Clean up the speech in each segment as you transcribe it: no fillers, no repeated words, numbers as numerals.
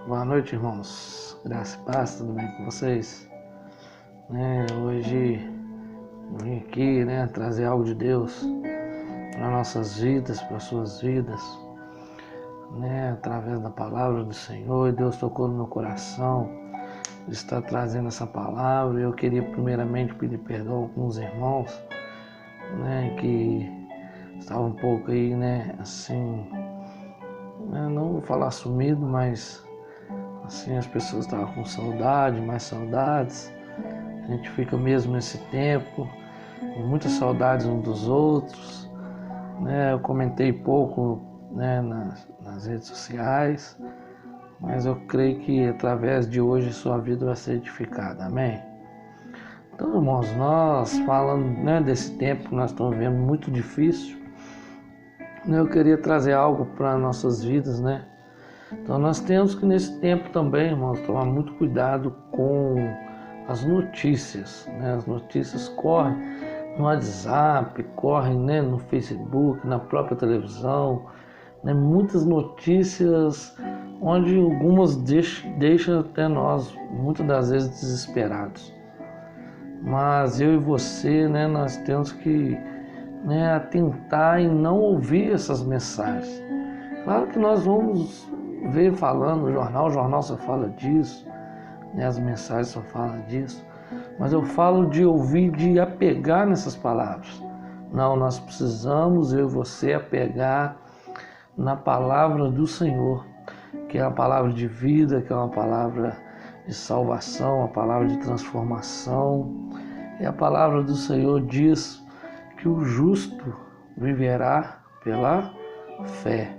Boa noite, irmãos. Graça e paz, tudo bem com vocês? Hoje eu vim aqui, trazer algo de Deus para nossas vidas, para suas vidas, através da palavra do Senhor. E Deus tocou no meu coração de estar trazendo essa palavra. Eu queria primeiramente pedir perdão a alguns irmãos, que estavam um pouco aí, não vou falar sumido, mas assim as pessoas estavam com saudade, mais saudades. A gente fica mesmo nesse tempo, com muitas saudades uns dos outros. Eu comentei pouco nas redes sociais, mas eu creio que através de hoje sua vida vai ser edificada, amém? Então, irmãos, nós falando desse tempo que nós estamos vivendo muito difícil, eu queria trazer algo para nossas vidas, Então nós temos que nesse tempo também, irmãos, tomar muito cuidado com as notícias, As notícias correm no WhatsApp, correm no Facebook, na própria televisão, muitas notícias onde algumas deixam até nós, muitas das vezes, desesperados. Mas eu e você, nós temos que atentar em não ouvir essas mensagens. Claro que nós vamos ver falando no jornal, o jornal só fala disso, as mensagens só falam disso, mas eu falo de ouvir, de apegar nessas palavras. Não, nós precisamos, eu e você, apegar na palavra do Senhor, que é a palavra de vida, que é uma palavra de salvação, a palavra de transformação. E a palavra do Senhor diz que o justo viverá pela fé.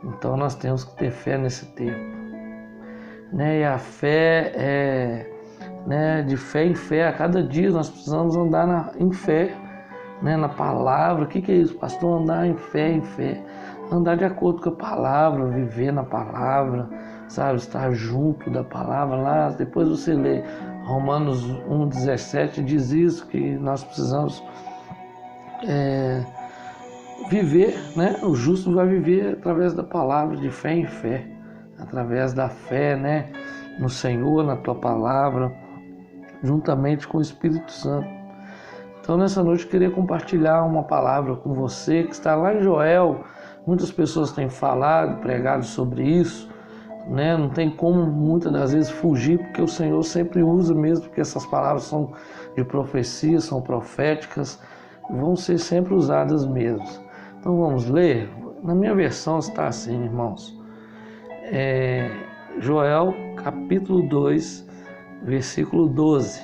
Então nós temos que ter fé nesse tempo. E a fé é de fé em fé. A cada dia nós precisamos andar em fé, na palavra. O que é isso, pastor? Andar em fé, andar de acordo com a palavra, viver na palavra, sabe? Estar junto da palavra. Lá, depois você lê Romanos 1,17, diz isso, que nós precisamos viver, O justo vai viver através da palavra, de fé em fé, através da fé, no Senhor, na tua palavra, juntamente com o Espírito Santo. Então nessa noite eu queria compartilhar uma palavra com você que está lá em Joel. Muitas pessoas têm falado, pregado sobre isso, Não tem como muitas das vezes fugir, porque o Senhor sempre usa mesmo, porque essas palavras são de profecia, são proféticas, vão ser sempre usadas mesmo. Então vamos ler. Na minha versão está assim, irmãos. Joel capítulo 2, versículo 12.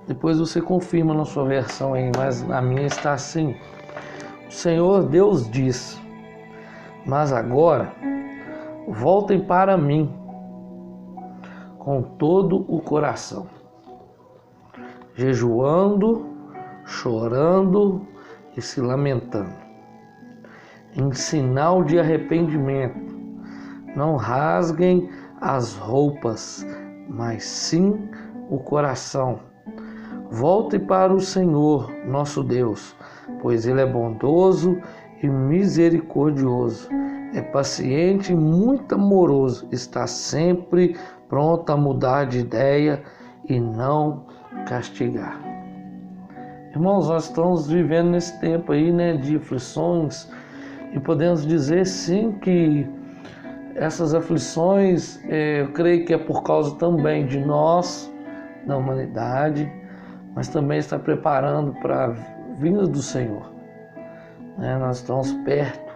Depois você confirma na sua versão aí, mas na minha está assim. O Senhor Deus diz: mas agora voltem para mim com todo o coração, jejuando, chorando e se lamentando, em sinal de arrependimento. Não rasguem as roupas, mas sim o coração. Voltem para o Senhor, nosso Deus, pois Ele é bondoso e misericordioso, é paciente e muito amoroso, está sempre pronto a mudar de ideia e não castigar. Irmãos, nós estamos vivendo nesse tempo aí, de aflições, e podemos dizer sim que essas aflições, eu creio que é por causa também de nós, da humanidade, mas também está preparando para a vinda do Senhor. Nós estamos perto.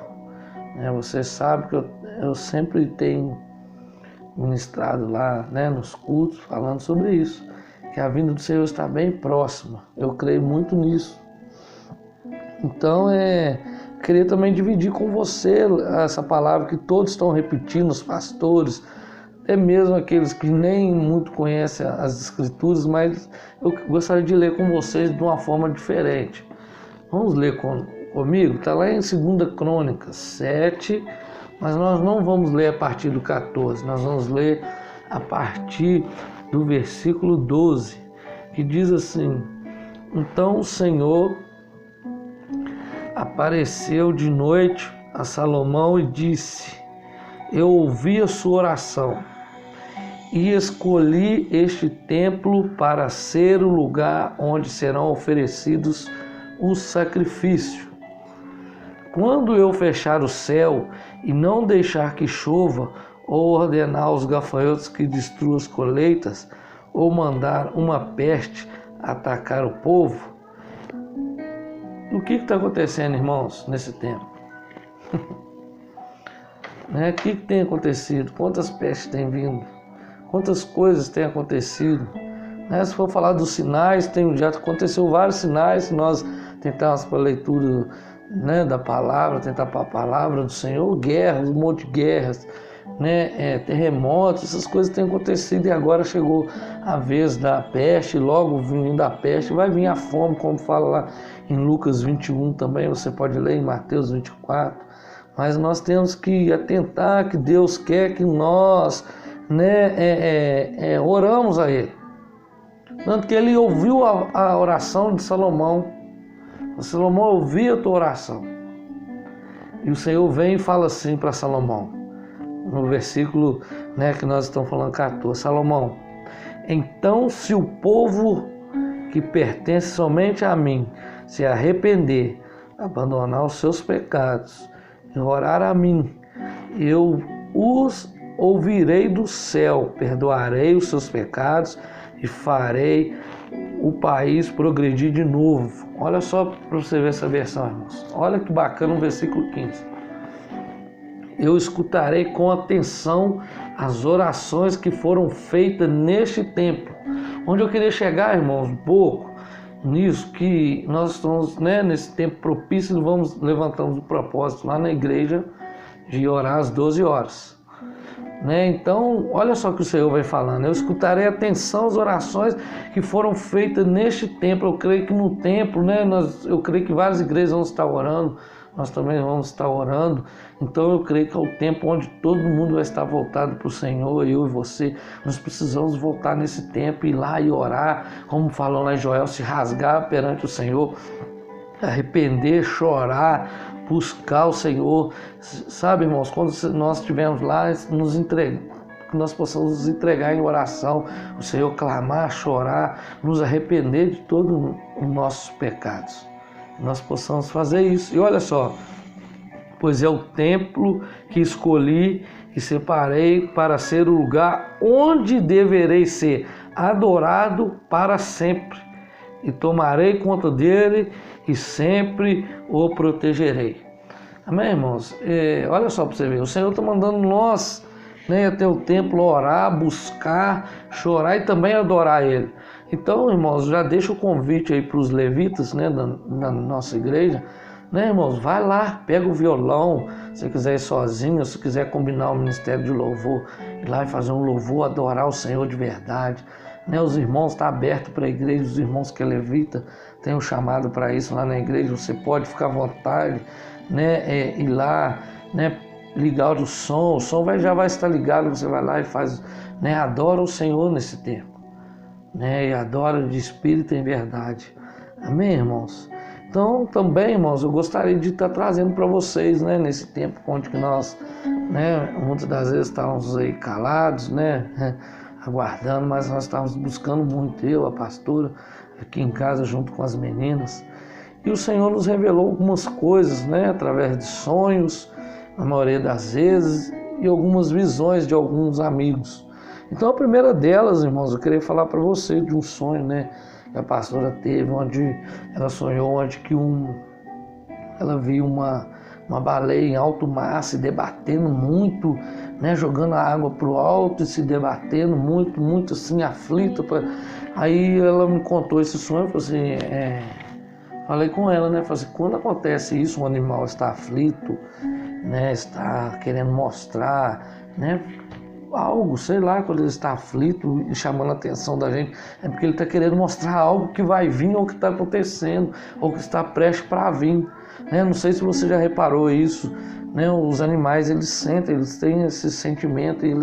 Você sabe que eu sempre tenho ministrado lá, nos cultos, falando sobre isso, que a vinda do Senhor está bem próxima. Eu creio muito nisso. Então, queria também dividir com você essa palavra que todos estão repetindo, os pastores, até mesmo aqueles que nem muito conhecem as Escrituras, mas eu gostaria de ler com vocês de uma forma diferente. Vamos ler comigo? Está lá em 2 Crônicas 7, mas nós não vamos ler a partir do 14, nós vamos ler a partir do versículo 12, que diz assim: então o Senhor apareceu de noite a Salomão e disse: eu ouvi a sua oração e escolhi este templo para ser o lugar onde serão oferecidos os sacrifícios. Quando eu fechar o céu e não deixar que chova, ou ordenar aos gafanhotos que destruam as colheitas, ou mandar uma peste atacar o povo. O que está acontecendo, irmãos, nesse tempo? O que tem acontecido? Quantas pestes têm vindo? Quantas coisas têm acontecido? Se for falar dos sinais, já aconteceu vários sinais. Se nós tentarmos para a leitura da palavra, tentar para a palavra do Senhor, guerras, um monte de guerras, terremotos, essas coisas têm acontecido, e agora chegou a vez da peste. Logo vindo a peste, vai vir a fome, como fala lá em Lucas 21 também, você pode ler em Mateus 24, mas nós temos que atentar que Deus quer que nós oramos a Ele. Tanto que Ele ouviu a oração de Salomão. Salomão ouviu a tua oração, e o Senhor vem e fala assim para Salomão, no versículo que nós estamos falando 14, Salomão: então, se o povo que pertence somente a mim se arrepender, abandonar os seus pecados e orar a mim, eu os ouvirei do céu, perdoarei os seus pecados e farei o país progredir de novo. Olha só para você ver essa versão, irmãos. Olha que bacana o versículo 15. Eu escutarei com atenção as orações que foram feitas neste tempo. Onde eu queria chegar, irmãos, um pouco nisso, que nós estamos nesse tempo propício, levantamos o propósito lá na igreja de orar às 12 horas. Então, olha só o que o Senhor vai falando: eu escutarei atenção as orações que foram feitas neste templo. Eu creio que no templo, eu creio que várias igrejas vão estar orando, nós também vamos estar orando. Então eu creio que é o tempo onde todo mundo vai estar voltado para o Senhor, eu e você. Nós precisamos voltar nesse tempo, ir lá e orar, como falou lá em Joel, se rasgar perante o Senhor, arrepender, chorar, buscar o Senhor. Sabe, irmãos, quando nós estivermos lá, que nós possamos nos entregar em oração, o Senhor clamar, chorar, nos arrepender de todos os nossos pecados. Nós possamos fazer isso. E olha só: pois é o templo que escolhi e separei para ser o lugar onde deverei ser adorado para sempre, e tomarei conta dele e sempre o protegerei. Amém, irmãos? Olha só para você ver, o Senhor está mandando nós até o templo orar, buscar, chorar e também adorar Ele. Então, irmãos, já deixa o convite aí para os levitas da nossa igreja. Irmãos, vai lá, pega o violão, se quiser ir sozinho, se quiser combinar o ministério de louvor, ir lá e fazer um louvor, adorar o Senhor de verdade. Os irmãos estão abertos para a igreja, os irmãos que é levita tem um chamado para isso lá na igreja. Você pode ficar à vontade, ir lá, ligar o som já vai estar ligado, você vai lá e faz, adora o Senhor nesse tempo, e adora de espírito em verdade. Amém, irmãos? Então, também, irmãos, eu gostaria de estar trazendo para vocês, nesse tempo onde que nós, muitas das vezes estávamos aí calados, aguardando, mas nós estávamos buscando muito, eu, a pastora, aqui em casa junto com as meninas, e o Senhor nos revelou algumas coisas, através de sonhos, na maioria das vezes, e algumas visões de alguns amigos. Então, a primeira delas, irmãos, eu queria falar para vocês de um sonho, que a pastora teve, onde ela sonhou, onde que ela viu uma baleia em alto mar se debatendo muito, jogando a água para o alto e se debatendo muito, muito assim, aflita. Aí ela me contou esse sonho, eu falei assim, falei com ela, falei assim, quando acontece isso, um animal está aflito, está querendo mostrar, algo, sei lá, quando ele está aflito e chamando a atenção da gente, é porque ele está querendo mostrar algo que vai vir, ou que está acontecendo, ou que está prestes para vir. Não sei se você já reparou isso, os animais, eles sentem, eles têm esse sentimento, e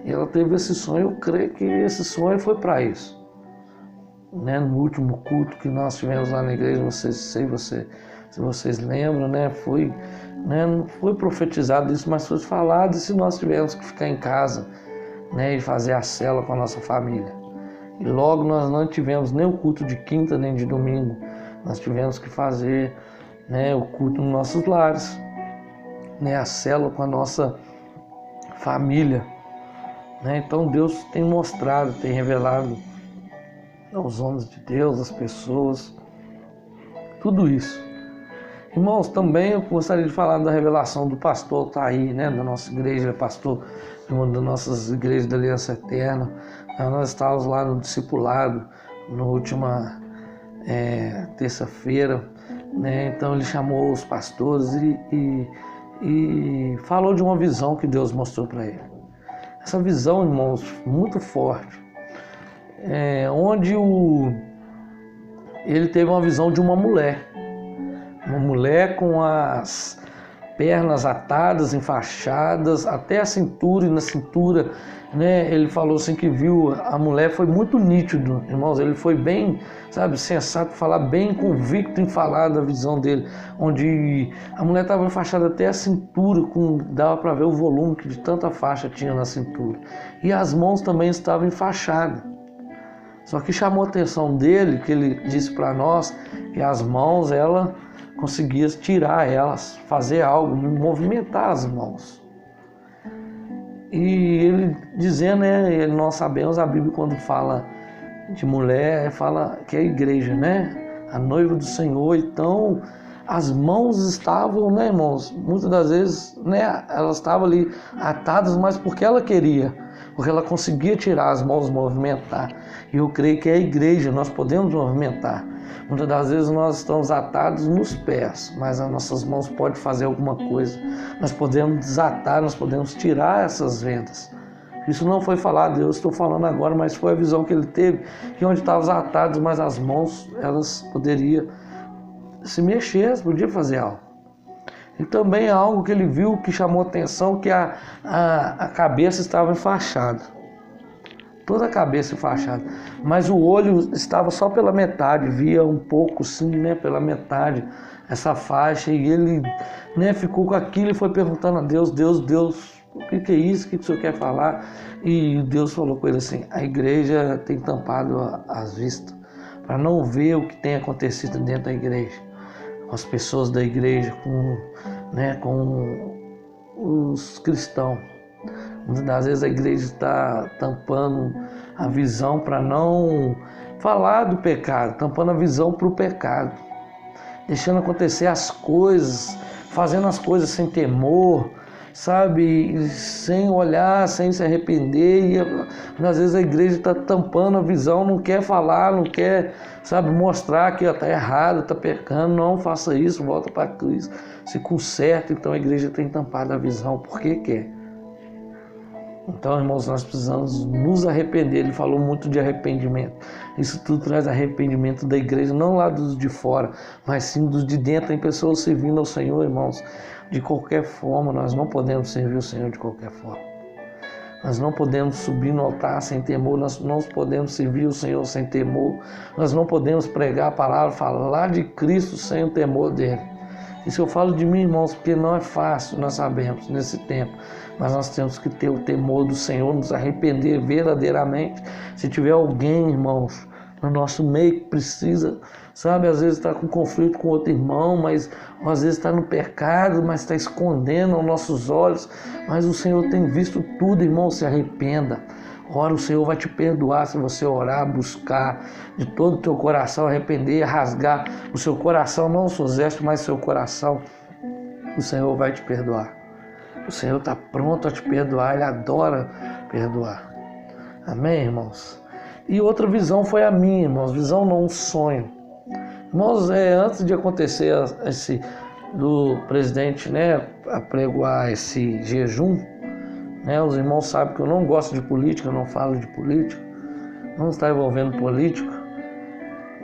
ela teve esse sonho. Eu creio que esse sonho foi para isso. No último culto que nós tivemos lá na igreja, se vocês lembram, foi né? Não foi profetizado isso, mas foi falado. E se nós tivermos que ficar em casa, né, e fazer a célula com a nossa família? E logo nós não tivemos nem o culto de quinta nem de domingo. Nós tivemos que fazer, né, o culto nos nossos lares, né, a célula com a nossa família. Né? Então Deus tem mostrado, tem revelado aos homens de Deus, às pessoas, tudo isso. Irmãos, também eu gostaria de falar da revelação do pastor Altair, né, da nossa igreja, pastor de uma das nossas igrejas da Aliança Eterna. Nós estávamos lá no discipulado, na última terça-feira, né? Então ele chamou os pastores e falou de uma visão que Deus mostrou para ele. Essa visão, irmãos, muito forte, onde ele teve uma visão de uma mulher com as pernas atadas, enfaixadas, até a cintura, e na cintura, né, ele falou assim que viu a mulher, foi muito nítido, irmãos, ele foi bem, sabe, sensato, falar bem convicto em falar da visão dele, onde a mulher estava enfaixada até a cintura, dava para ver o volume que de tanta faixa tinha na cintura, e as mãos também estavam enfaixadas. Só que chamou a atenção dele, que ele disse para nós, que as mãos, ela conseguia tirar elas, fazer algo, movimentar as mãos. E ele dizendo, né, nós sabemos, a Bíblia quando fala de mulher, fala que é a igreja, né, a noiva do Senhor. Então as mãos estavam, né, irmãos, muitas das vezes, né, elas estavam ali atadas, mas porque ela queria, porque ela conseguia tirar as mãos, movimentar. E eu creio que é a igreja, nós podemos movimentar. Muitas das vezes nós estamos atados nos pés, mas as nossas mãos podem fazer alguma coisa. Nós podemos desatar, nós podemos tirar essas vendas. Isso não foi falado, eu estou falando agora, mas foi a visão que ele teve, que onde estavam atados, mas as mãos, elas poderiam se mexer, elas podiam fazer algo. E também algo que ele viu que chamou atenção, que a cabeça estava enfaixada. Toda a cabeça enfaixada, mas o olho estava só pela metade, via um pouco sim, né, pela metade, essa faixa, e ele, né, ficou com aquilo e foi perguntando a Deus, o que é isso, o que o Senhor quer falar? E Deus falou com ele assim, a igreja tem tampado as vistas, para não ver o que tem acontecido dentro da igreja, com as pessoas da igreja, com os cristãos. Muitas das vezes a igreja está tampando a visão para não falar do pecado, tampando a visão para o pecado, deixando acontecer as coisas, fazendo as coisas sem temor, sabe, sem olhar, sem se arrepender. E às vezes a igreja está tampando a visão, não quer falar, não quer, sabe, mostrar que está errado, está pecando. Não faça isso, volta para Cristo, se conserta. Então a igreja tem tampado a visão porque quer. Então, irmãos, nós precisamos nos arrepender. Ele falou muito de arrependimento. Isso tudo traz arrependimento da igreja, não lá dos de fora, mas sim dos de dentro. Tem pessoas servindo ao Senhor, irmãos, de qualquer forma. Nós não podemos servir o Senhor de qualquer forma. Nós não podemos subir no altar sem temor. Nós não podemos servir o Senhor sem temor. Nós não podemos pregar a palavra, falar de Cristo sem o temor dele. Isso eu falo de mim, irmãos, porque não é fácil, nós sabemos, nesse tempo. Mas nós temos que ter o temor do Senhor, nos arrepender verdadeiramente. Se tiver alguém, irmãos, no nosso meio que precisa, sabe, às vezes está com conflito com outro irmão, mas às vezes está no pecado, mas está escondendo aos nossos olhos. Mas o Senhor tem visto tudo, irmão, se arrependa. Ora, o Senhor vai te perdoar se você orar, buscar de todo o teu coração, arrepender, rasgar o seu coração, não os seus gestos, mas o seu coração. O Senhor vai te perdoar. O Senhor está pronto a te perdoar, Ele adora perdoar. Amém, irmãos? E outra visão foi a minha, irmãos, visão não, um sonho. Irmãos, antes de acontecer do presidente, né, apregoar esse jejum, os irmãos sabem que eu não gosto de política, eu não falo de política, não está envolvendo política,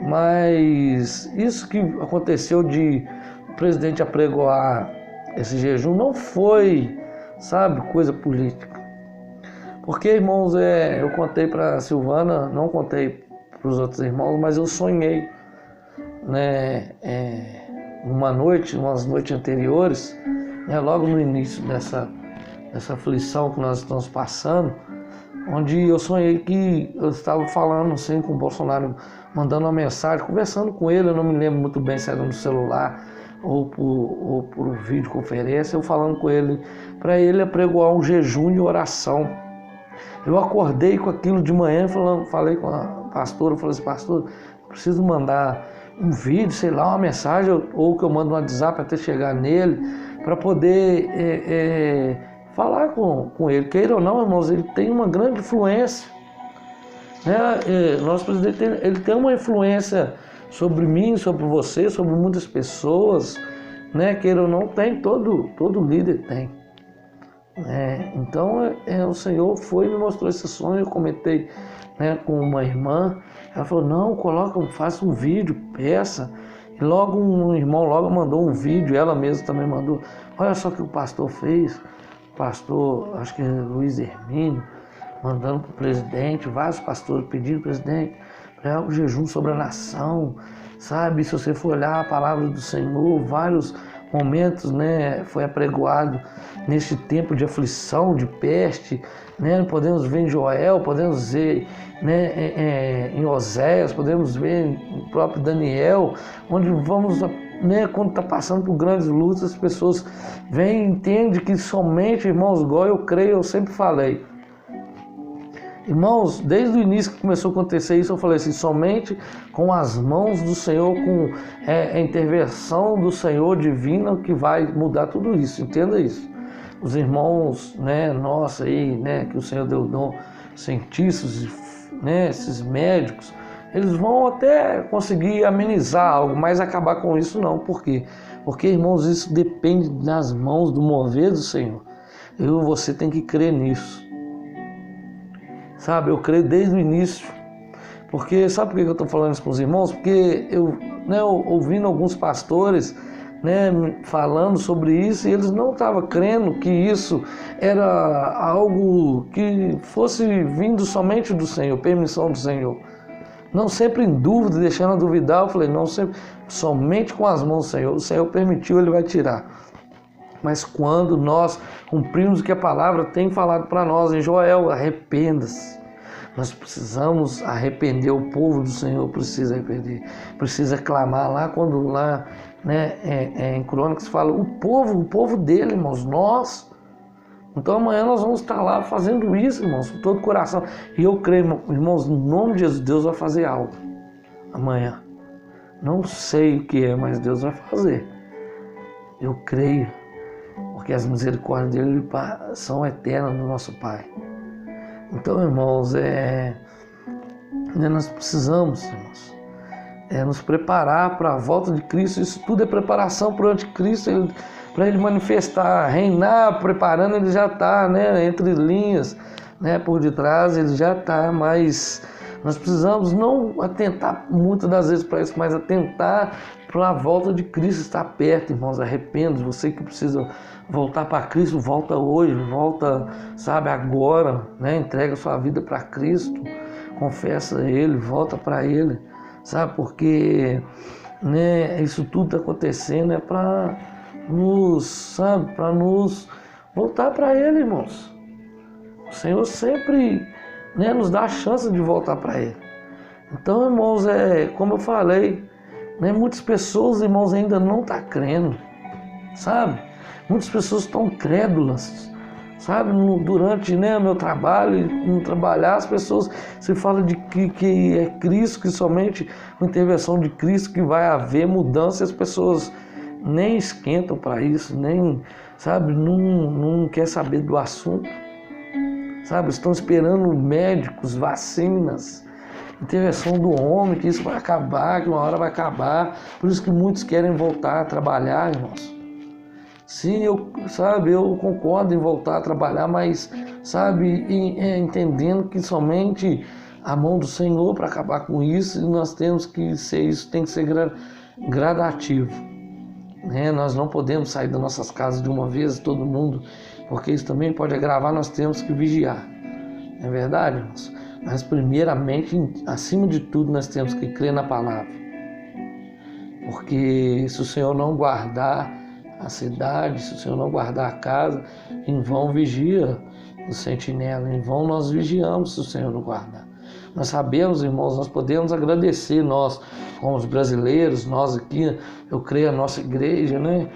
mas isso que aconteceu de o presidente apregoar esse jejum não foi, sabe, coisa política. Porque, irmãos, eu contei para a Silvana, não contei para os outros irmãos, mas eu sonhei, né, umas noites anteriores, né, logo no início dessa aflição que nós estamos passando, onde eu sonhei que eu estava falando assim com o Bolsonaro, mandando uma mensagem, conversando com ele, eu não me lembro muito bem se era no celular ou por videoconferência, eu falando com ele, para ele apregoar um jejum e oração. Eu acordei com aquilo de manhã, falei com a pastora, falei assim, pastor, preciso mandar um vídeo, sei lá, uma mensagem, ou que eu mando um WhatsApp até chegar nele, para poder falar com ele. Queira ou não, irmãos, ele tem uma grande influência. Nosso presidente ele tem uma influência sobre mim, sobre você, sobre muitas pessoas, né? Queira ou não, tem, todo líder tem. Então o Senhor foi e me mostrou esse sonho. Eu comentei, né, com uma irmã. Ela falou, não, faça um vídeo, peça. E logo um irmão mandou um vídeo, ela mesma também mandou. Olha só o que o pastor fez. O pastor, acho que é Luiz Hermínio, mandando para o presidente, vários pastores pedindo, presidente, para o jejum sobre a nação, sabe? Se você for olhar a palavra do Senhor, vários momentos, né, foi apregoado neste tempo de aflição, de peste, né? Podemos ver em Joel, podemos ver, né, em Oséias, podemos ver no próprio Daniel, onde vamos, né, quando está passando por grandes lutas, as pessoas vêm e entendem que somente, irmãos, igual eu creio, eu sempre falei, irmãos, desde o início que começou a acontecer isso, eu falei assim, somente com as mãos do Senhor, com a intervenção do Senhor divina, que vai mudar tudo isso, entenda isso. Os irmãos, né, nossos aí, né, que o Senhor deu dom, cientistas, né, esses médicos, eles vão até conseguir amenizar algo, mas acabar com isso não. Por quê? Porque, irmãos, isso depende das mãos do mover do Senhor. Eu e você tem que crer nisso. Sabe, eu creio desde o início. Porque, sabe por que eu estou falando isso com os irmãos? Porque eu, né, ouvindo alguns pastores, né, falando sobre isso, e eles não estavam crendo que isso era algo que fosse vindo somente do Senhor, permissão do Senhor. Não sempre em dúvida, deixando a duvidar, eu falei, não sempre, somente com as mãos do Senhor. O Senhor permitiu, Ele vai tirar. Mas quando nós cumprimos o que a palavra tem falado para nós em Joel, arrependa-se. Nós precisamos arrepender, o povo do Senhor precisa arrepender, precisa clamar lá quando lá, né, em Crônicas fala o povo dele, irmãos, nós. Então amanhã nós vamos estar lá fazendo isso, irmãos, com todo o coração. E eu creio, irmãos, no nome de Jesus, Deus vai fazer algo amanhã. Não sei o que é, mas Deus vai fazer. Eu creio, porque as misericórdias dele são eternas no nosso Pai. Então, irmãos, nós precisamos, irmãos, nos preparar para a volta de Cristo. Isso tudo é preparação para o anticristo, para ele manifestar, reinar, preparando, ele já está, né, entre linhas, né, por detrás, ele já está, mas nós precisamos não atentar muitas das vezes para isso, mas atentar para a volta de Cristo estar perto, irmãos. Arrependa, você que precisa voltar para Cristo, volta hoje, volta, sabe, agora, né? Entrega sua vida para Cristo, confessa Ele, volta para Ele, sabe, porque, né, isso tudo está acontecendo para nos, sabe, para nos voltar para Ele, irmãos. O Senhor sempre, né, nos dá a chance de voltar para Ele. Então, irmãos, como eu falei, né, muitas pessoas, irmãos, ainda não estão crendo, sabe? Muitas pessoas estão crédulas, sabe? Durante, né, meu trabalho, no trabalhar, as pessoas se falam de que é Cristo, que somente com a intervenção de Cristo que vai haver mudança, e as pessoas nem esquentam para isso, nem, sabe, não quer saber do assunto, sabe? Estão esperando médicos, vacinas, intervenção do homem, que isso vai acabar, que uma hora vai acabar. Por isso que muitos querem voltar a trabalhar, irmãos. Sim, eu concordo em voltar a trabalhar, mas, sabe, entendendo que somente a mão do Senhor para acabar com isso, e nós temos que ser, isso tem que ser gradativo. Né? Nós não podemos sair das nossas casas de uma vez, todo mundo, porque isso também pode agravar, nós temos que vigiar. Não é verdade, irmãos? Mas primeiramente, acima de tudo, nós temos que crer na palavra. Porque se o Senhor não guardar a cidade, se o Senhor não guardar a casa, em vão vigia o sentinela, em vão nós vigiamos se o Senhor não guardar. Nós sabemos, irmãos, nós podemos agradecer, nós como os brasileiros, nós aqui, eu creio a nossa igreja, né?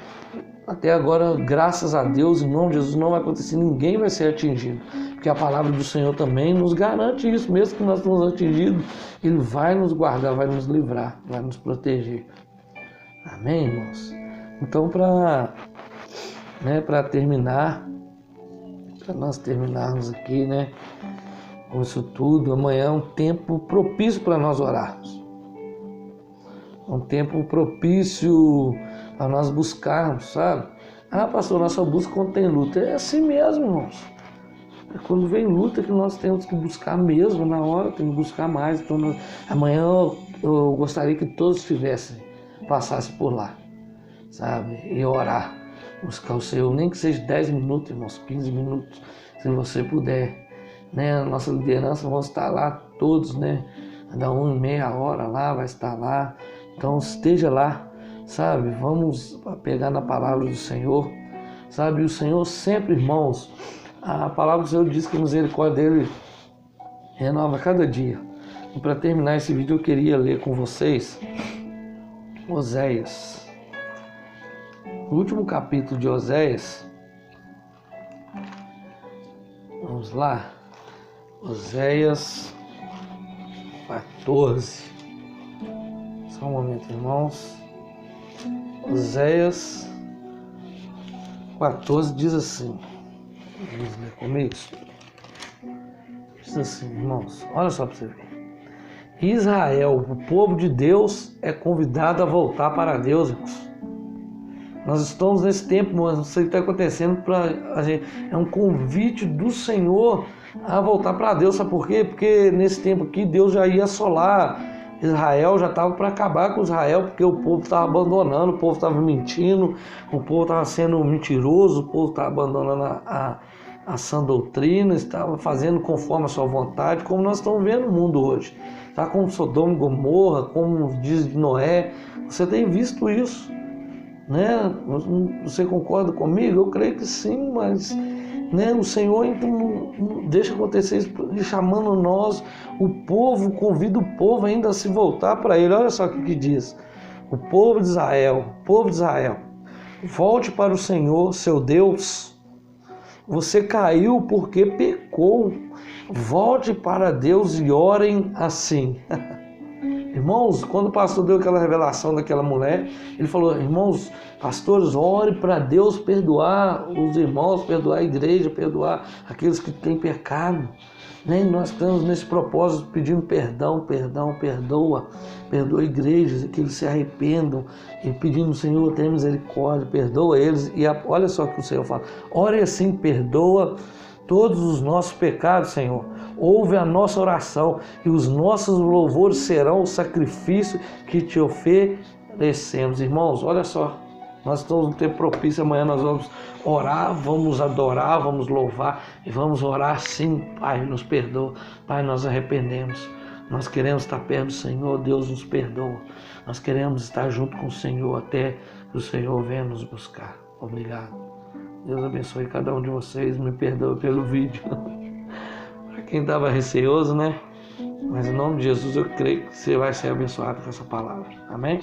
Até agora, graças a Deus, em nome de Jesus, não vai acontecer, ninguém vai ser atingido. Porque a palavra do Senhor também nos garante isso, mesmo que nós estamos atingidos, Ele vai nos guardar, vai nos livrar, vai nos proteger. Amém, irmãos? Então, para terminar, para nós terminarmos aqui, né, com isso tudo, amanhã é um tempo propício para nós orarmos. Um tempo propício para nós buscarmos, sabe? Ah, pastor, nós só buscamos quando tem luta. É assim mesmo, irmãos. É quando vem luta que nós temos que buscar mesmo, na hora, temos que buscar mais. Então, amanhã eu gostaria que todos passassem por lá, sabe? E orar, buscar o Senhor, nem que seja 10 minutos, irmãos, 15 minutos, se você puder. Né? A nossa liderança, vamos estar lá todos, né? Cada um em meia hora lá, vai estar lá. Então esteja lá, sabe? Vamos pegar na palavra do Senhor, sabe? O Senhor sempre, irmãos, a palavra do Senhor diz que a misericórdia dele renova cada dia. E para terminar esse vídeo eu queria ler com vocês Oséias. O último capítulo de Oséias. Vamos lá. Oséias 14. Só um momento, irmãos. Oséias 14 diz assim. Vamos ler comigo? Diz assim, irmãos. Olha só para você ver. Israel, o povo de Deus, é convidado a voltar para Deus, irmãos. Nós estamos nesse tempo, mas não sei o que está acontecendo para a gente. É um convite do Senhor a voltar para Deus. Sabe por quê? Porque nesse tempo aqui Deus já ia assolar Israel, já estava para acabar com Israel, porque o povo estava abandonando, o povo estava mentindo, o povo estava sendo mentiroso, o povo estava abandonando a sã doutrina, estava fazendo conforme a sua vontade, como nós estamos vendo no mundo hoje. Está como Sodoma e Gomorra, como diz de Noé. Você tem visto isso, né? Você concorda comigo? Eu creio que sim, mas né, o Senhor então não deixa acontecer isso, chamando nós, o povo, convida o povo ainda a se voltar para Ele. Olha só o que diz: o povo de Israel, volte para o Senhor, seu Deus. Você caiu porque pecou. Volte para Deus e orem assim. Irmãos, quando o pastor deu aquela revelação daquela mulher, ele falou: irmãos, pastores, ore para Deus perdoar os irmãos, perdoar a igreja, perdoar aqueles que têm pecado. Né? Nós estamos nesse propósito pedindo perdão, perdoa igrejas, que eles se arrependam, e pedindo: Senhor, tenha misericórdia, perdoa eles. E olha só o que o Senhor fala: ore assim, perdoa todos os nossos pecados, Senhor. Ouve a nossa oração e os nossos louvores serão o sacrifício que te oferecemos. Irmãos, olha só, nós estamos no tempo propício. Amanhã nós vamos orar, vamos adorar, vamos louvar e vamos orar sim. Pai, nos perdoa. Pai, nós arrependemos. Nós queremos estar perto do Senhor. Deus nos perdoa. Nós queremos estar junto com o Senhor até que o Senhor venha nos buscar. Obrigado. Deus abençoe cada um de vocês. Me perdoe pelo vídeo. Para quem estava receoso, né? Mas em nome de Jesus eu creio que você vai ser abençoado com essa palavra. Amém?